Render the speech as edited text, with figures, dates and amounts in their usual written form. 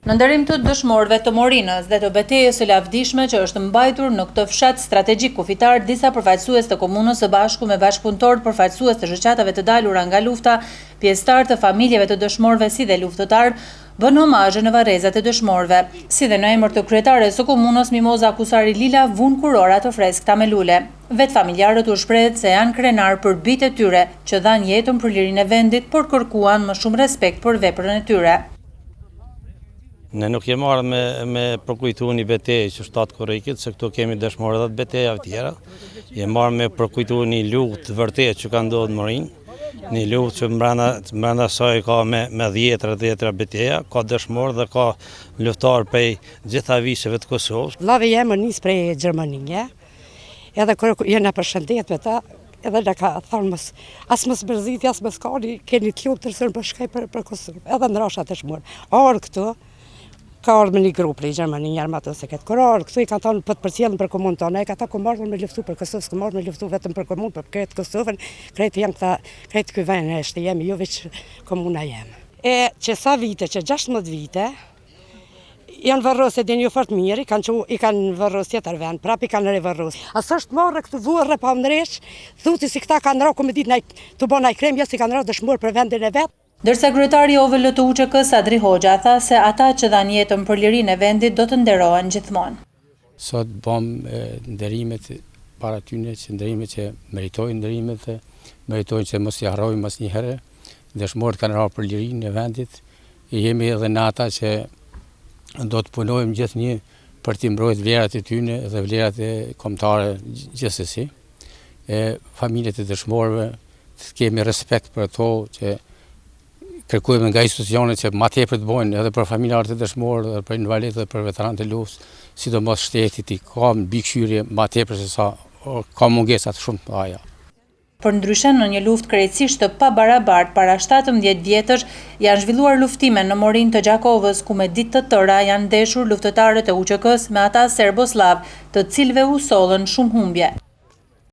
Në nderim të dëshmorëve të Morinës dhe të betejës së lavdishme që është mbajtur në këtë fshat strategjik kufitar, disa përfaqësues të komunës së bashku me bashkëpunëtorë përfaqësues të shoqatave të dalura nga lufta, pjesëtar të familjeve të dëshmorëve si dhe luftëtar, bën omazhe në varrezat e dëshmorëve. Si dhe në emër të kryetares së komunës Mimoza Kusari Lila vun kurora të freskëta me lule. Vetë familjarët u shprehet se janë krenar për bijtë e tyre që dhanë jetën për lirinë e vendit, por kërkuan më shumë respekt për veprën e tyre. Ne nuk jemi marrë me përkujtu një betejë që shtatë korrikit, se këtu kemi dëshmorë dhe të betejave tjera. Jemi marrë me përkujtu një luftë vërtet që ka ndodhur në Morinë, një luftë që mbranda saj ka me dhjetra beteja, ka dëshmorë dhe ka luftar prej gjitha visheve të Kosovës. Vllavi jem nis prej Gjermanisë, edhe kur jena përshëndet me ta, edhe na ka thonë as mos bërziti, as mos kani, keni të lutë tërësën për shkaj për Kosovë, edhe ndrasha të shmurë. Orë këtu, ka ardhur me një grup prej Gjermanisë, një armatose këtë. Kur orë këtu i kanë thonë për të përcjellën për komunë tonë, e ka ta ku marrën me luftu për Kosovë, s'ku marrën me luftu vetëm për komunë, për këtë Kosovën, këtë janë këta, këtë ky vend është jemi, jo veç komuna jem. E që sa vite, që 16 vite, janë varrosë dhe një fort mirë, i kanë varrosë tjetër vend, prap i kanë revarrosë. As është marrë këtë vuarë pa ndresh, thuti si këta kanë rënë me ditë të bëna i krem, si kanë rënë dëshmor për vendin e vet. Ndërsa kryetari i OVL të UÇK-s Adri Hoxha tha se ata që dhanë jetën për lirinë e vendit do të nderohen gjithmonë. Sot bëm nderimet para tyre, që nderimet që meritojnë nderimet, meritojnë që mos i harrojmë asnjëherë. Dëshmorët kanë rënë për lirinë e vendit. Jemi edhe në ata që do të punojmë gjithnjë për të mbrojtur vlerat e tyre dhe vlerat e kombëtare gjithsesi. Familjet e dëshmorëve kemi respekt për ato që kërkojmë nga institucionet që ma tepër të bojnë edhe për familjarët e dëshmorë, edhe për invalidët dhe për veteranët e luftës, sidomos shtetit i ka mbikëqyrje ma tepër se sa ka mungesat shumë të mëdha. Përndryshe në një luftë krejtësisht të pabarabartë para 17 vjetësh janë zhvilluar luftime në Morinë të Gjakovës, ku me ditë të tëra janë ndeshur luftëtarët e UÇK-s me ata serboslav, të cilëve u sollën shumë humbje.